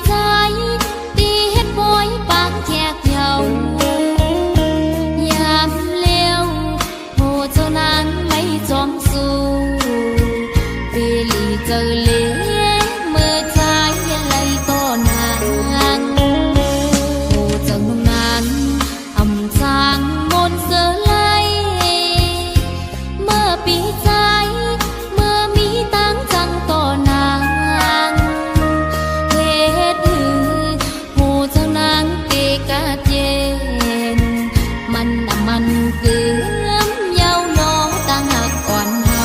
ใจตีเฮ็ดบอยปากแขกเหยายามเลี้ยวโหเจ้านางไม่จอมสู้เปลีเจอเลี้ยเมื่อใจไหลต่อนางโหเจ้านางอำจางมนเสือไหลเมื่อปีใจเมื่อมีตั้งจังต่อนางเฮ็ดหือโหเจ้านางเกกะเย็นมันเกือมเยาวนอตั้งหักอ่อนเฮา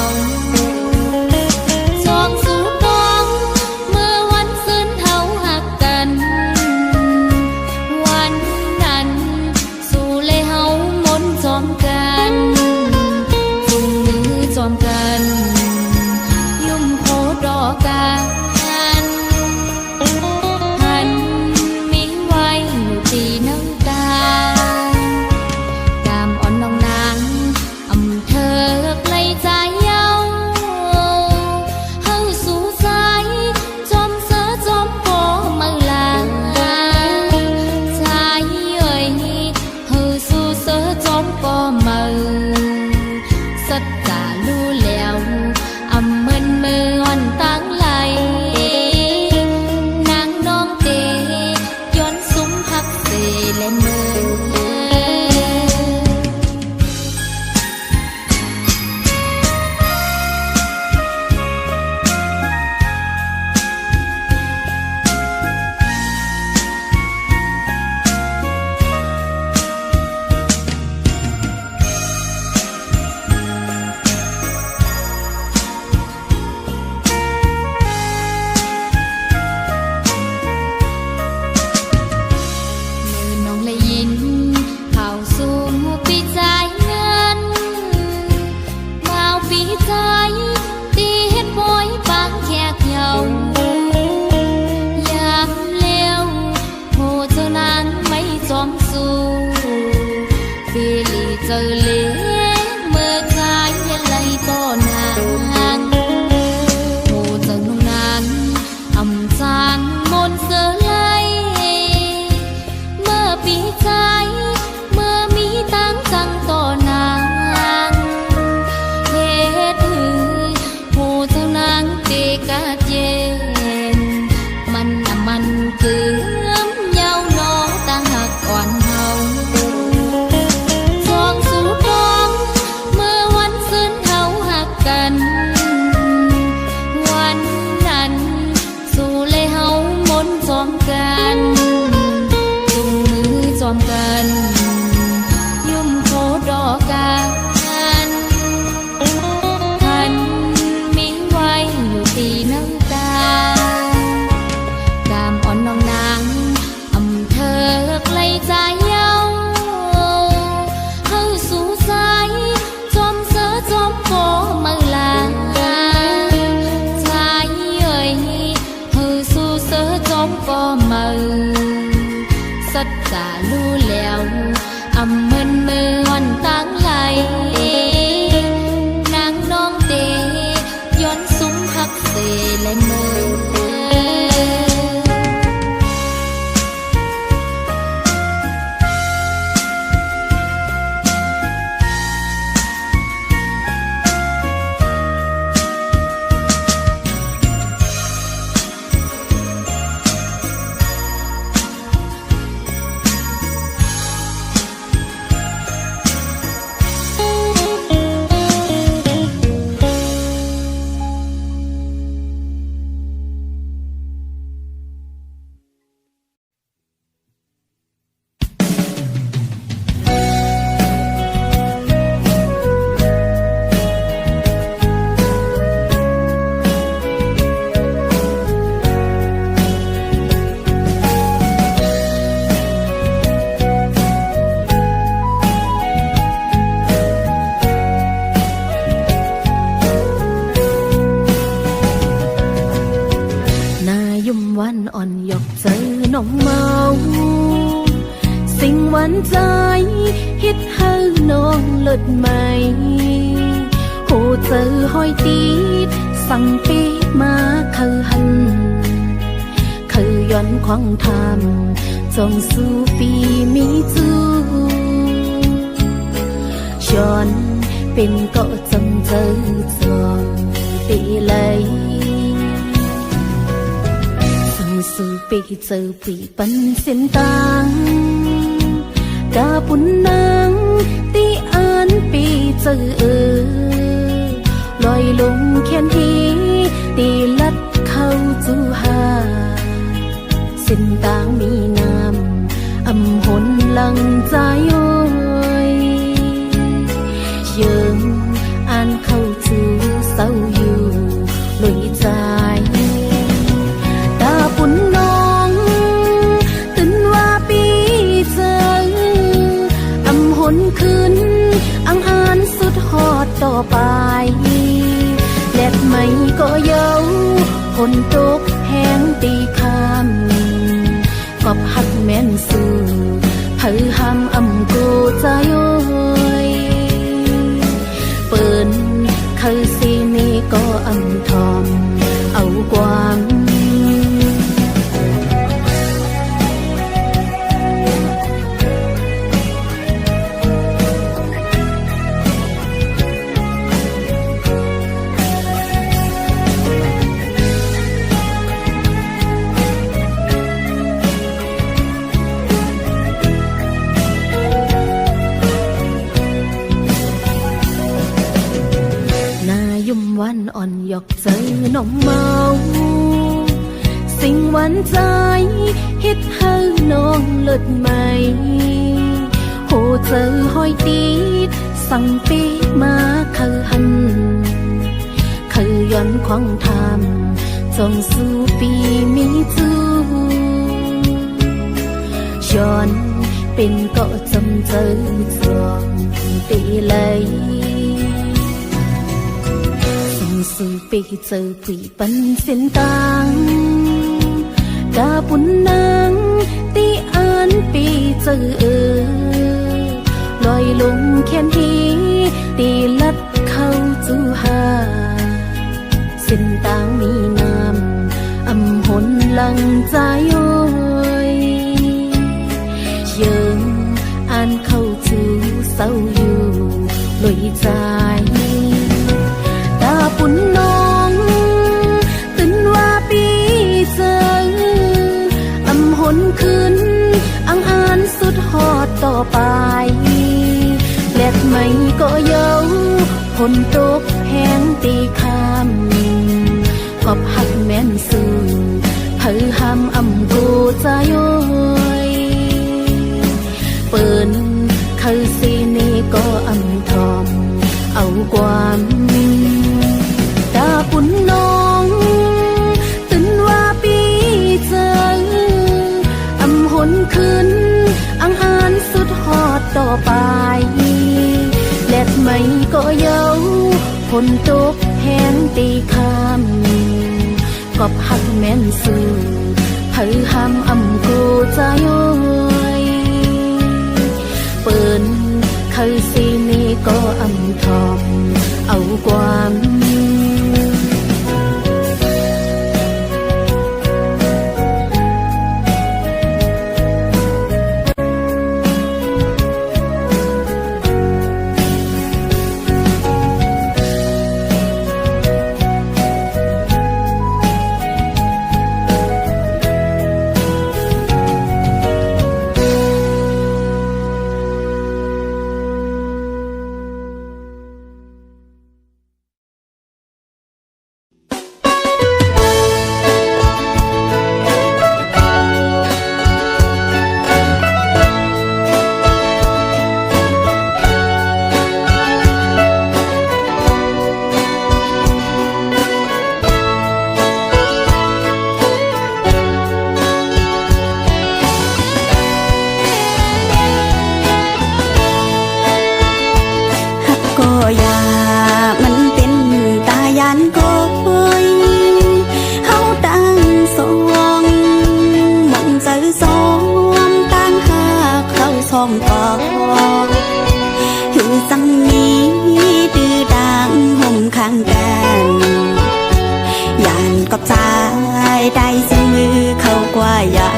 สองสู่ปองเมื่อวันซึ้นเฮาหักกันวันนั้นสู่เลยเฮามนจอมกันจุงมือจอมกันยุ่มโคดอกกันหันมีไว้อยู่ที่น้ำตาใจเยาเฮาสู่ใจจอมเสือจอมโกมาลาใจเอ่ยเฮาสู่เสือจอมโกมาสัจจารู้แล้วอำเมินมืออ่อนตั้งไหลนางน้องเตย้อนซุ้มพักเสและมือเจอเลี้ยเมื่อใจไหลต่อนางโหเจ้านางอำจางมนเสือไหลเมื่อปีใจเมื่อมีตั้งจังต่อนางเฮ็ดหือโหเจ้านางเกกะเย็นมันเกือมเยาวนอตั้งหักอ่อนเฮากันวันนั้นสู่เลยเฮามนจอมกันจุงมือจอมกันยุ่มโคดอกกันทันมีไว้อยู่ที่น้ำตากามอ่อนน้องนางอำเธอไกลใจเยาเฮาสู่ใจจอมเสือจอมโกมาลาใจเอ่ยเฮาสู่เสือจอมโกมาสัจจารู้แล้วอำเมินมืออ่อนตั้งไหลนางน้องเตย้อนซุ้มพักเสและมือใจฮิตเฮาน้องเลิศใหม่โหเจอห้อยตีดสั่งปีมาคือหันคือย้อน ขวางทางจงสู้ปีมีจูย้อนเป็นก็จงเจอจองตีเลยส่งสู่ปีเจอปีปันเส้นตางกาปุ่นนางตีอ่านปีเจอลอยลงแค่นี้ตีลัดเข้าจูหาเส้นตางมีน้ำอำหนหลังใจโอยเยิมอ่านเข้าจูเศร้าอยู่ลอยใจตาปุ่นน้องตื่นว่าปีเจออำหนคืนอังอ่านสุดฮอดต่อไปแลดไม่ก็เย้าฝนตกแห้งตีคำกอบหักแม่นสู่เผยห้ามอำกูใจโอยเปิ่นเคยสิมีก็อำทอมเอาความวันอ่อนหยอกเจอน้องเมาสิ่งหวานใจเฮ็ดให้น้องเลิศใหม่โหเจอห้อยตีดสั่งปีมาคือหันคือย้อนขวางทางจงสู่ปีมีจูย้อนเป็นก็จำเจอจองตีเลยสู่ปีเจอปีปันเส้นตางกาปุ่นนางตีอ่านปีเจอลอยลงแค่นี้ตีลัดเข้าจูหาเส้นตางมีน้ำอำหนหลังใจโอยเยิมอ่านเข้าจูเศร้าอยู่ลอยใจตาปุ่นน้องตื่นว่าปีเจออำหนคืนอังอ่านสุดฮอดต่อไปแลดไม่ก็เย้าฝนตกแห้งตีคำกอบหักแม่นสู่เผยห้ามอำกูใจโอยเปิ่นเคยสินี่ก็อำทอมเอาความตาปุ่นน้องตื่นว่าปีเจออำหนคืนอังอ่านสุดฮอดต่อไปแลดไม่ก็เย้าฝนตกแห้งตีคำกอบหักแม่นสู่เผยห้ามอำกูใจโอยเปิ่นเคยสินี่ก็อำทอมเอาความกับใจได้ซึ่งมือเข้ากว่าอย่า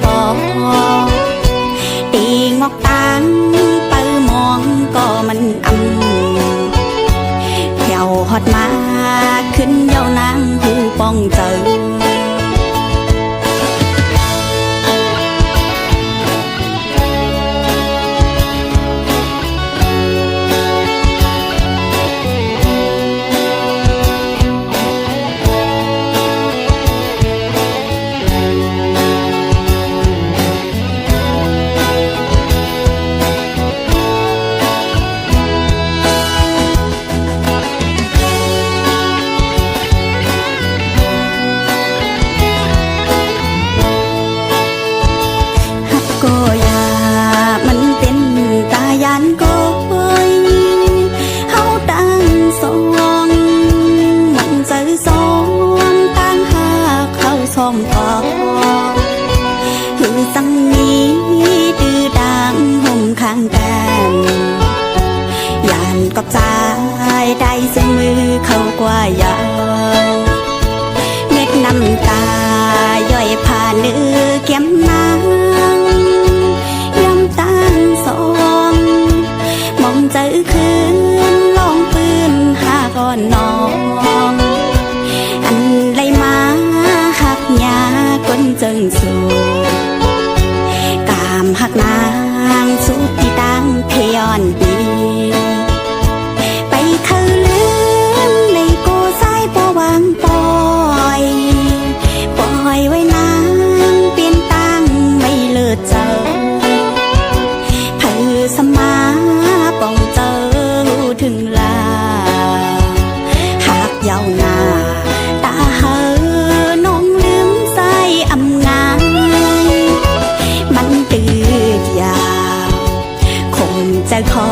ปอตีงอกตางเปิมองก็มันแถวฮอดมาขึ้นเยาวนางหูป้องเจอก็อย่ามันเป็นตายานก้อยเฮาตั้งสองมันเจอสองตั้งหาเข้าสองต่อหือสังนี้ดื้อดังห่มข้างกันยานกับใจได้เสมอเข้ากว่ายาวเม็ดน้ำตาย่อยผ่านเนื้อแก้มนางมองเจอคืนลองปืนหาก่อนน้องอันไรมาหักยาก้นจึงสู่กามหักนางสุดที่ตั้งเพยอนดีไปเข้าลืมในโกสายปอวางปอยไว้นางเปลี่ยนตั้งไม่เลิศเจอเพื่อสมาป้องเจอถึงลาหากเยาวนาตาเหอน้องลืมใส่อำงานมันตืดยาวคงจะขอ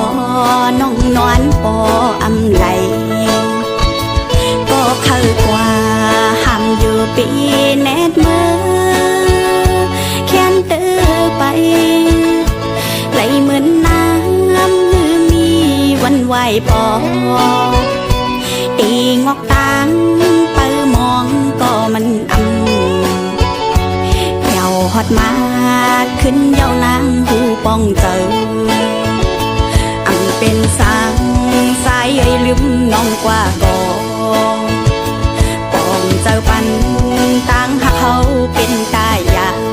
น้องนอนปออำไหลก็เข้ากว่าห้ามอยู่ปีแนดเมื่อแค้นเตือไปไหลเหมือนน้ำลืมมีวันไหวปอตีงอกตางเปิมองก็มันแถวฮอดมาขึ้นเยาวนางหูป้องเจอเป็นสางสายเอ้ยลืมน้องกว่ากองป้องเจอปันต่างหักเขาเป็นตายาน เ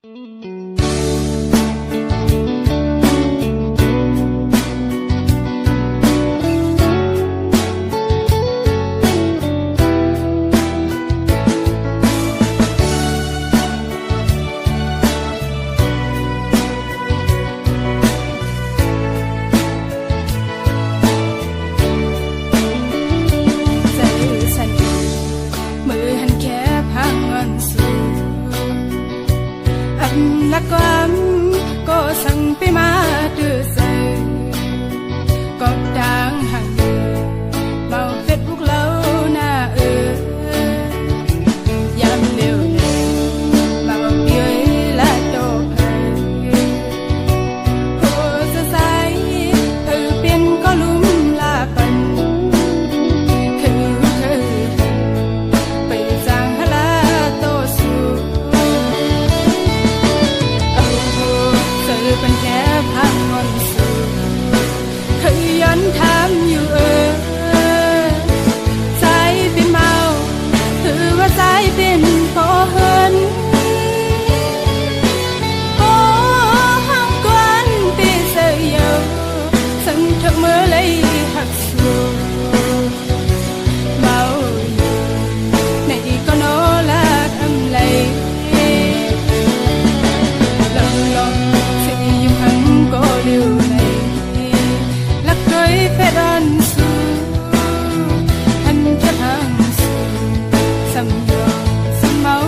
lạc quan cô sang pe ma từ giờ có đang hàng bao Facebook lâu na yam liu bao bia là đồ cô sẽ say từ bên có lúm là bần khử bây giờ là tô suเป็นแค่พังงอนสูเคยย้อนถามอยู่ใจเป็นเมาคือว่าใจเป็นพอเหินโอ้ห้องกวนปีเสียสังเธอเมื่อเลยหักสูเมาในก็โนลักอำเลยcô liu này lạc đôi phê đơn su hành chất hàng su sầm đường sầm máu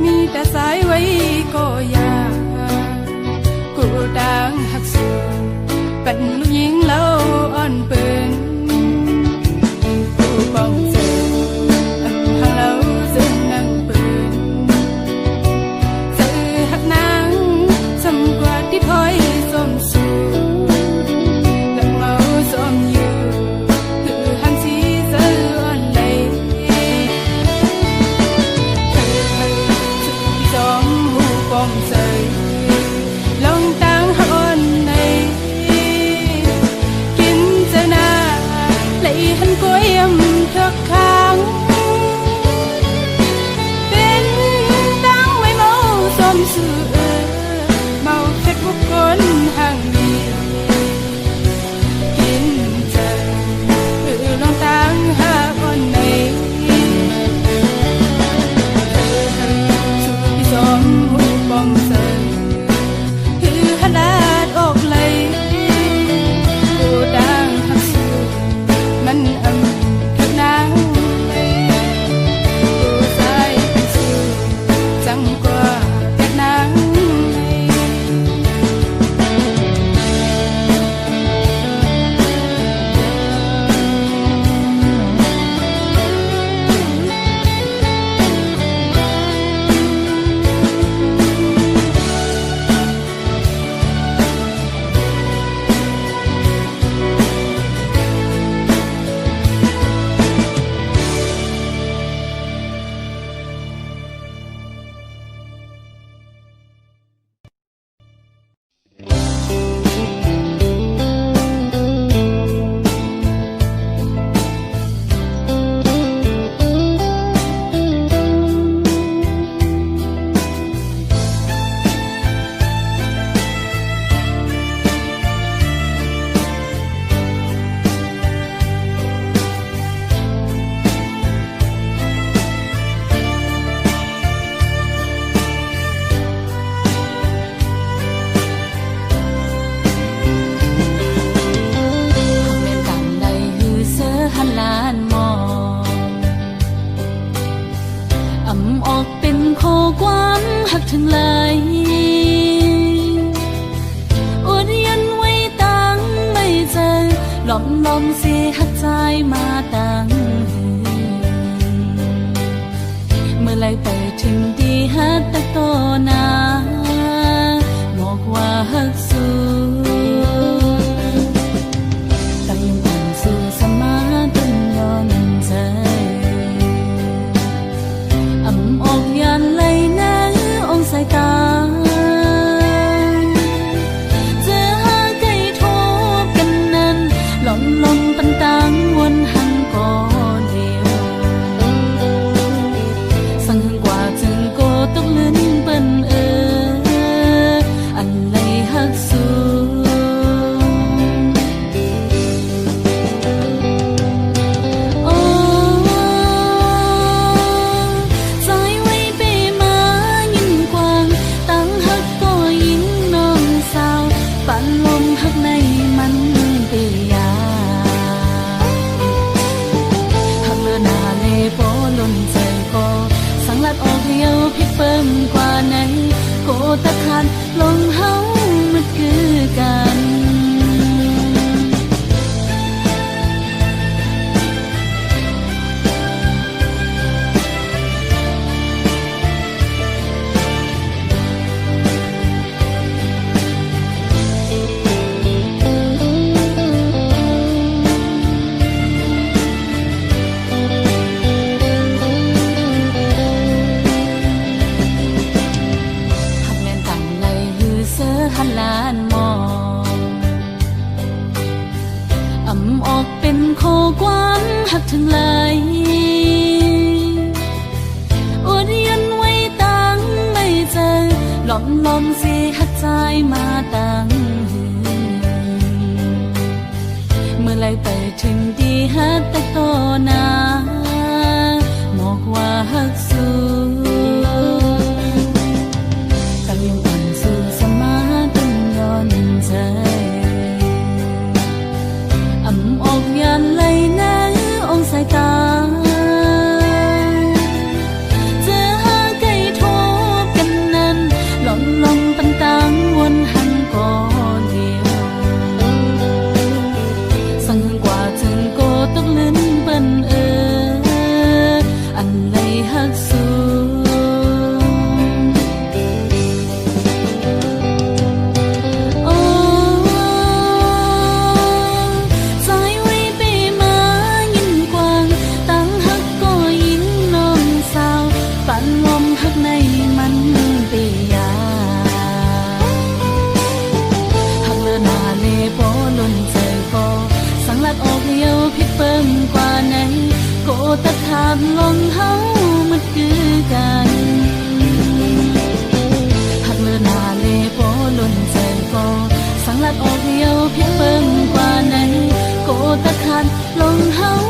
มีแต่สายไว้ก็ยากูดังหักสูเป็นลูกหญิงแล้วอ่อนเปิ่นกูป้องเจออันห่างแล้วซึ่งนั่งเปิ่นเจอหักนางสำกว่าที่พอยสมสูและเมาสมอยู่คือหันสีเจออ่อนเลยbom rơi lòng tang hôn này kín giờ na lấy hắn của em thật khang bên tang với màu xóm xưa màu Facebook con hàng đi kín giờ lòng tang hôn này bom rơiคือขนาดอกเลยกูดังหักสูมันทักนางกูใจเป็นสูจังกว่าทักนางออกเป็นข้อความหักทั้งหลายอดยันไว้ตั้งไม่ใจ ล้อมล้อมสิหักใจมาตั้งเมื่อไรไปถึงดีฮักตะโตนาบอกว่าฮักสู้ตั้งยังอ่อนสู่สมาต้นย้อนใจอำออกยันเลยนะองสายตาเจอหาไก่ทบกันนั้นหลอมลมปันตังวนหันก่อนเดียวสั่งหึงกว่าจึงโกตกลื่นเปิ้นอันเลยฮักสู้พิเปิ่มกว่าไหนโกตะคานลงเฮามันคือกันลานมองอำออกเป็นโคความหักถึงไหลอดยันไว้ตั้งไม่เจอหลอมลมสิหักใจมาตั้งเมื่อไรไปถึงดีฮักแต่โตนาบอกว่าฮักสู้ตั้งยังอ่อนสู่สมาใจอำออกยันเลยนะองสายตาเจอหาไก่ทบกันนั้นหลอมลมปันตังวนหันก่อนเดียวสั่งหึงกว่าจึงโกตกลื่นเปิ้นอันเลยฮักสู้พิเปิ่มกว่าไหนโกตะคานลงเฮามันคือกันหักเลือนาเลโปล้นใจก็สังลัดออกเดียวพิเปิ่มกว่าไหนโกตะคานลงเฮา